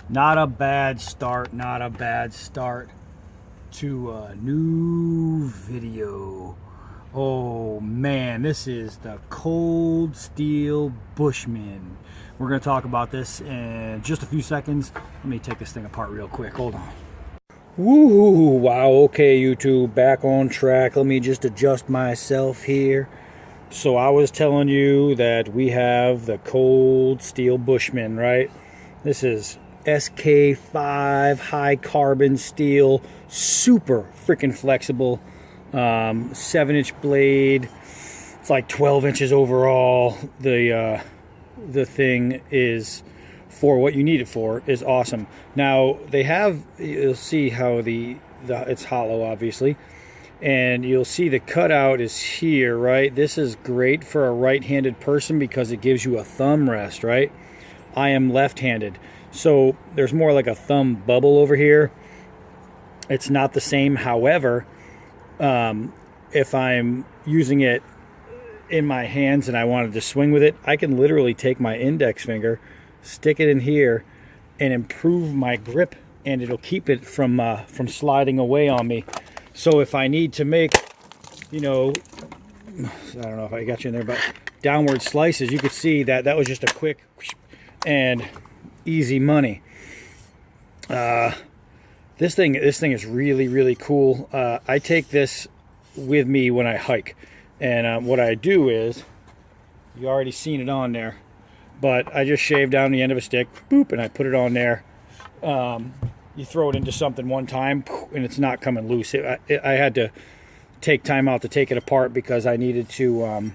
Not a bad start, not a bad start to a new video. Oh man, this is the cold steel Bushman. We're going to talk about this in just a few seconds. Let me take this thing apart real quick. Hold on. Woo! Wow, okay, YouTube, back on track. Let me just adjust myself here. So I was telling you that we have the cold steel Bushman, right? This is SK5 high carbon steel, super freaking flexible, 7-inch blade. It's like 12 inches overall. The thing is, for what you need it for, is awesome. Now they have, you'll see how it's hollow, obviously, and you'll see the cutout is here, right? This is great for a right-handed person because it gives you a thumb rest, right? I am left-handed, so there's more like a thumb bubble over here. It's not the same. However, if I'm using it in my hands and I wanted to swing with it, I can literally take my index finger, stick it in here, and improve my grip, and it'll keep it from sliding away on me. So if I need to make, you know, I don't know if I got you in there, but downward slices, you could see that that was just a quick and easy money. This thing is really, really cool. I take this with me when I hike, and what I do is, you already seen it on there, but I just shave down the end of a stick, boop, and I put it on there. You throw it into something one time, and it's not coming loose. I had to take time out to take it apart because I needed to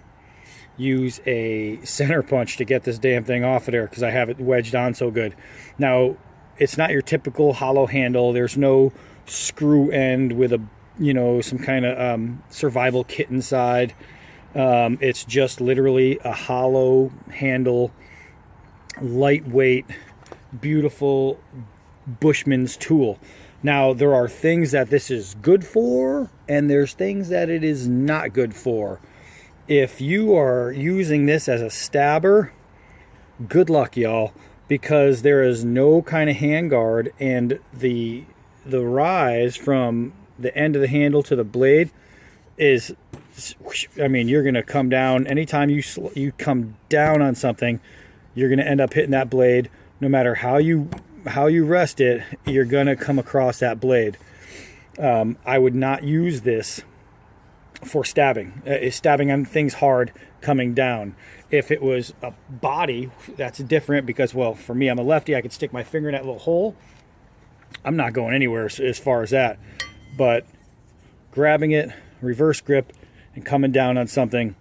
use a center punch to get this damn thing off of there because I have it wedged on so good. Now, it's not your typical hollow handle. There's no screw end with a, you know, some kind of survival kit inside. It's just literally a hollow handle, lightweight, beautiful Bushman's tool. Now, there are things that this is good for, and there's things that it is not good for. If you are using this as a stabber, good luck, y'all, because there is no kind of handguard, and the rise from the end of the handle to the blade is, I mean, you're going to come down. Anytime you come down on something, you're going to end up hitting that blade. No matter how you rest it, you're going to come across that blade. I would not use this for stabbing. Stabbing on things hard coming down. If it was a body, that's different because, well, for me, I'm a lefty. I could stick my finger in that little hole. I'm not going anywhere as far as that. But grabbing it, reverse grip, and coming down on something,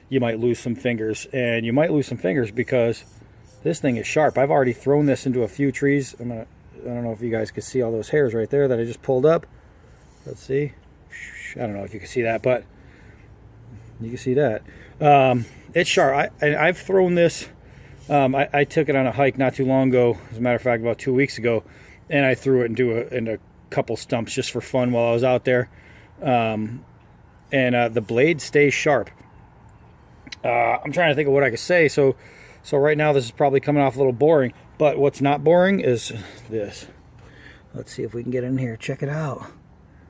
you might lose some fingers. And you might lose some fingers because this thing is sharp. I've already thrown this into a few trees. I don't know if you guys can see all those hairs right there that I just pulled up. Let's see. I don't know if you can see that, but you can see that. It's sharp. I've thrown this. I took it on a hike not too long ago. As a matter of fact, about 2 weeks ago, and I threw it into a couple stumps just for fun while I was out there. And the blade stays sharp. I'm trying to think of what I could say. So right now this is probably coming off a little boring, but what's not boring is this. Let's see if we can get in here. Check it out.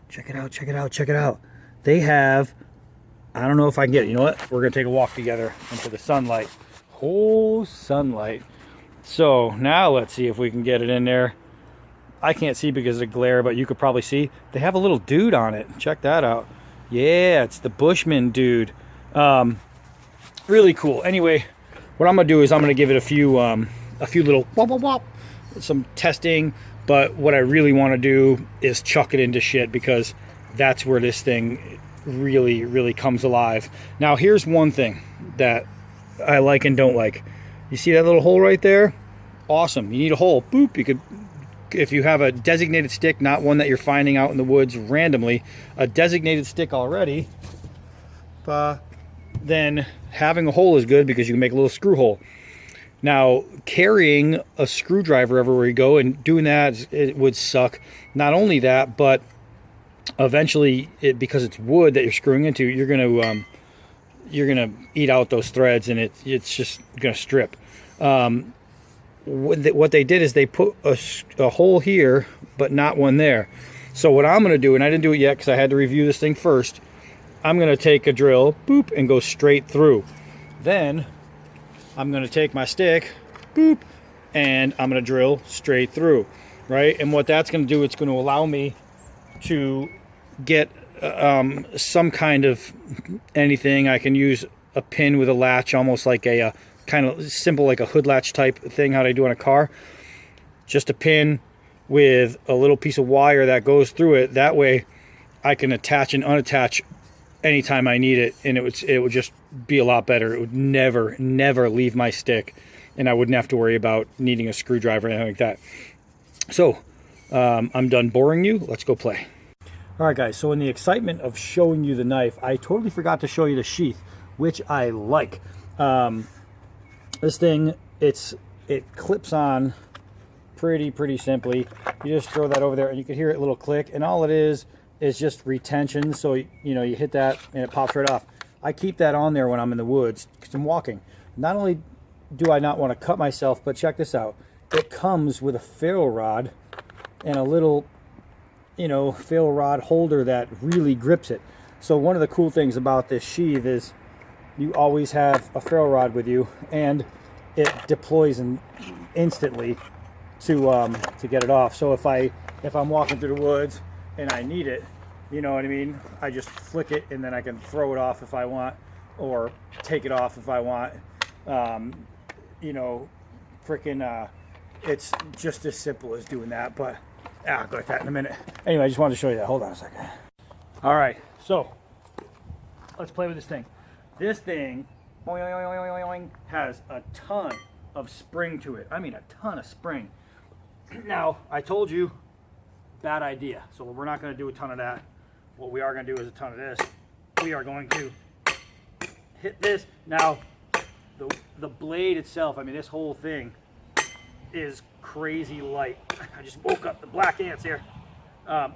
Check it out, check it out, check it out. They have, I don't know if I can get it. You know what? We're going to take a walk together into the sunlight. Oh, sunlight. So now let's see if we can get it in there. I can't see because of the glare, but you could probably see. They have a little dude on it. Check that out. Yeah, it's the Bushman dude. Really cool. Anyway, what I'm going to do is I'm going to give it a few little wop, wop, wop, some testing. But what I really want to do is chuck it into shit because that's where this thing really, really comes alive. Now, here's one thing that I like and don't like. You see that little hole right there? Awesome. You need a hole. Boop. You could, if you have a designated stick, not one that you're finding out in the woods randomly, a designated stick already, then having a hole is good because you can make a little screw hole. Now, carrying a screwdriver everywhere you go and doing that, it would suck. Not only that, but eventually, because it's wood that you're screwing into, you're gonna eat out those threads, and it's just gonna strip. What they did is they put a hole here, but not one there. So what I'm gonna do, and I didn't do it yet because I had to review this thing first, I'm gonna take a drill, boop, and go straight through. Then I'm gonna take my stick, boop, and I'm gonna drill straight through, right? And what that's gonna do, it's gonna allow me to get some kind of anything. I can use a pin with a latch, almost like a kind of simple, like a hood latch type thing, how they do on a car. Just a pin with a little piece of wire that goes through it. That way I can attach and unattach anytime I need it, and it would just be a lot better. It would never leave my stick, and I wouldn't have to worry about needing a screwdriver or anything like that. So I'm done boring you. Let's go play. All right, guys, so in the excitement of showing you the knife, I totally forgot to show you the sheath, which I like. This thing, it clips on pretty simply. You just throw that over there, and you can hear it a little click, and all it is just retention. So you hit that and it pops right off. I keep that on there when I'm in the woods because I'm walking. Not only do I not want to cut myself, but check this out. It comes with a ferro rod and a little ferro rod holder that really grips it. So one of the cool things about this sheath is you always have a ferro rod with you, and it deploys instantly to get it off. So if I'm walking through the woods and I need it, you know what I mean, I just flick it, and then I can throw it off if I want, or take it off if I want. It's just as simple as doing that. But I'll go with that in a minute. Anyway, I just wanted to show you that. Hold on a second. All right, so let's play with this thing. This thing has a ton of spring to it. I mean, a ton of spring. Now, I told you, bad idea. So we're not going to do a ton of that. What we are going to do is a ton of this. We are going to hit this. Now, the blade itself, I mean, this whole thing is crazy light. I just woke up the black ants here.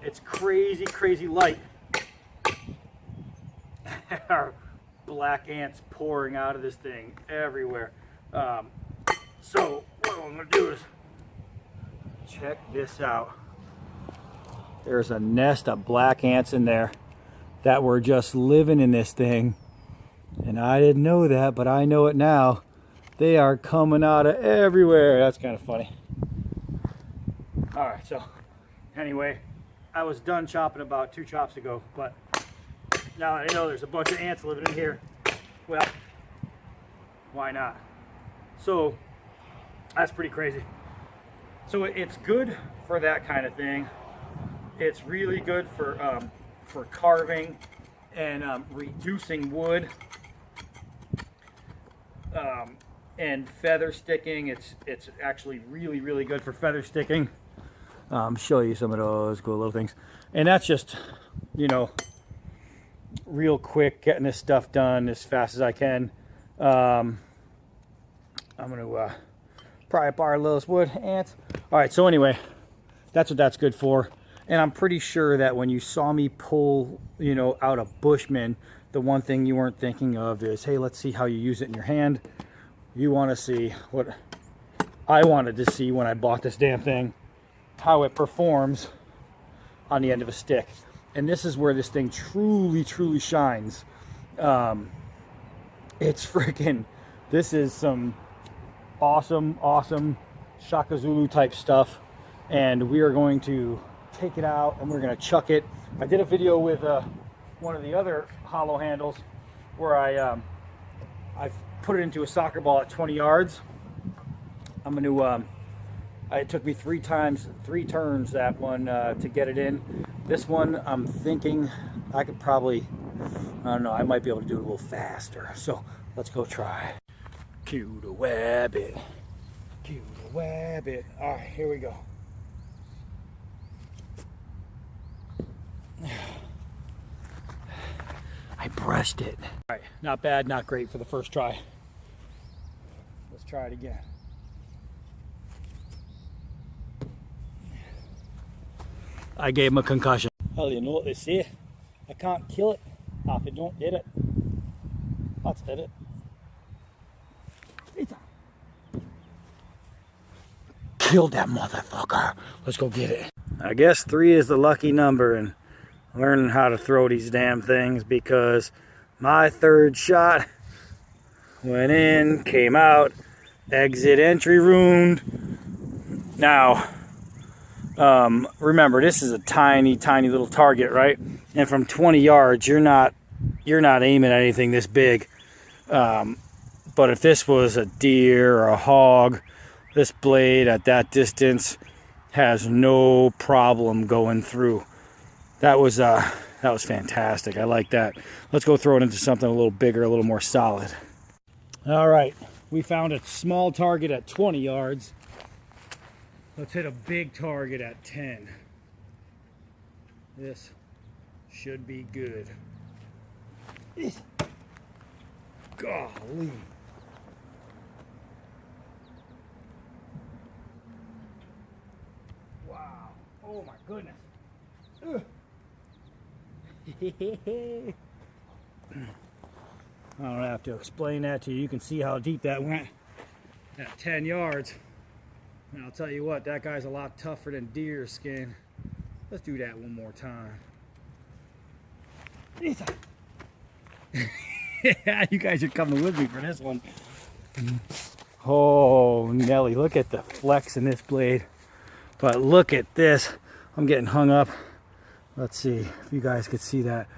It's crazy light. There are black ants pouring out of this thing everywhere. So what I'm going to do is check this out. There's a nest of black ants in there that were just living in this thing, and I didn't know that, but I know it now. They are coming out of everywhere. That's kind of funny. All right, so anyway, I was done chopping about 2 chops ago, but now that I know there's a bunch of ants living in here, well, why not? So that's pretty crazy. So it's good for that kind of thing. It's really good for carving and reducing wood and feather sticking. It's actually really good for feather sticking. Show you some of those cool little things, and that's just real quick getting this stuff done as fast as I can. I'm gonna pry apart those wood ants. All right, so anyway, that's what that's good for. And I'm pretty sure that when you saw me pull out a Bushman, the one thing you weren't thinking of is, hey, let's see how you use it in your hand. You want to see what I wanted to see when I bought this damn thing, how it performs on the end of a stick. And this is where this thing truly shines. It's freaking, this is some awesome Shaka Zulu type stuff, and we are going to take it out and we're going to chuck it. I did a video with one of the other hollow handles where I put it into a soccer ball at 20 yards. I'm going to it took me 3 turns that one to get it in. This one, I'm thinking I could probably, I don't know, I might be able to do it a little faster. So let's go try. Cue the wabbit. Cue the wabbit. All right, here we go. I brushed it. All right, not bad, not great for the first try. Let's try it again. I gave him a concussion. Well, you know what they say. I can't kill it if I don't hit it. Let's hit it. Killed that motherfucker. Let's go get it. I guess 3 is the lucky number in learning how to throw these damn things, because my 3rd shot went in, came out, exit entry ruined. Now, remember, this is a tiny little target, right? And from 20 yards, you're not aiming at anything this big. But if this was a deer or a hog, this blade at that distance has no problem going through. That was fantastic. I like that. Let's go throw it into something a little bigger, a little more solid. All right, we found a small target at 20 yards. Let's hit a big target at 10. This should be good. Golly. Wow. Oh my goodness. I don't have to explain that to you. You can see how deep that went at 10 yards. And I'll tell you what, that guy's a lot tougher than deer skin. Let's do that one more time. Yeah, you guys are coming with me for this one. Oh, Nelly, look at the flex in this blade. But look at this. I'm getting hung up. Let's see if you guys could see that.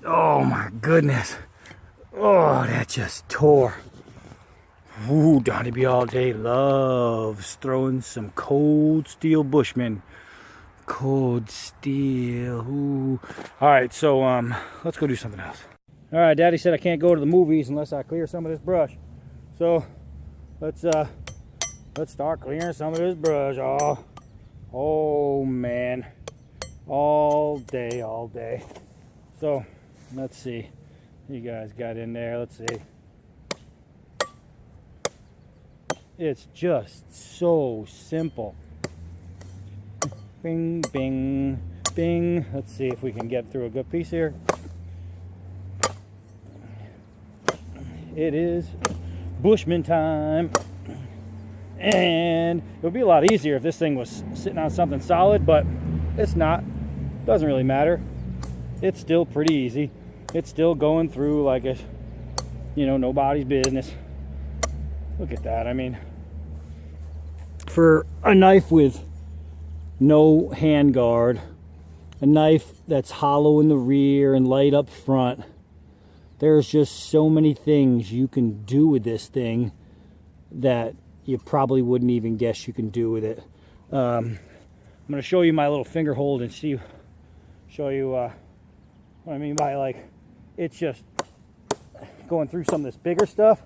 Oh my goodness. Oh, that just tore. Ooh, Donnie B all day loves throwing some cold Steel Bushman. Cold steel. Ooh. All right, so let's go do something else. All right, Daddy said I can't go to the movies unless I clear some of this brush. So let's start clearing some of this brush. Oh man, all day. So let's see. You guys got in there. Let's see. It's just so simple. Bing, bing, bing. Let's see if we can get through a good piece here. It is Bushman time. And it would be a lot easier if this thing was sitting on something solid, but it's not. Doesn't really matter. It's still pretty easy. It's still going through like a, nobody's business. Look at that. I mean, for a knife with no hand guard, a knife that's hollow in the rear and light up front, there's just so many things you can do with this thing that you probably wouldn't even guess you can do with it. I'm going to show you my little finger hold and show you what I mean by, like, it's just going through some of this bigger stuff.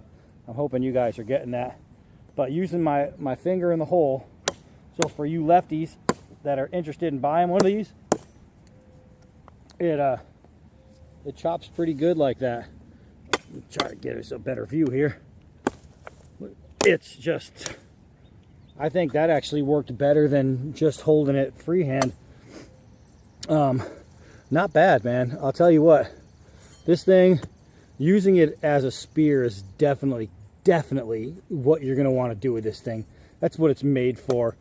I'm hoping you guys are getting that. But using my finger in the hole, so for you lefties that are interested in buying one of these, it chops pretty good like that. Try to get us a better view here. It's just, I think that actually worked better than just holding it freehand. Not bad, man. I'll tell you what, this thing, using it as a spear is definitely what you're going to want to do with this thing. That's what it's made for.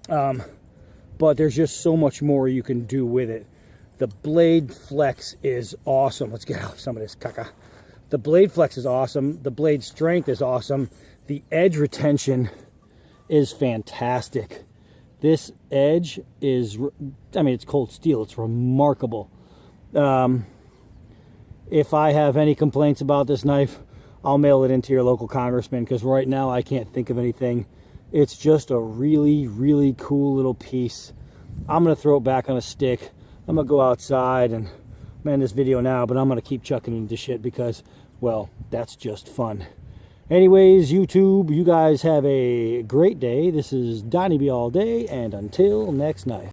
But there's just so much more you can do with it. The blade flex is awesome. Let's get off some of this caca. The blade flex is awesome. The blade strength is awesome. The edge retention is fantastic. This edge is, I mean, it's cold steel. It's remarkable. If I have any complaints about this knife, I'll mail it into your local congressman, because right now I can't think of anything. It's just a really cool little piece. I'm going to throw it back on a stick. I'm going to go outside and end this video now, but I'm going to keep chucking into shit because, well, that's just fun. Anyways, YouTube, you guys have a great day. This is Donnie B all day, and until next night.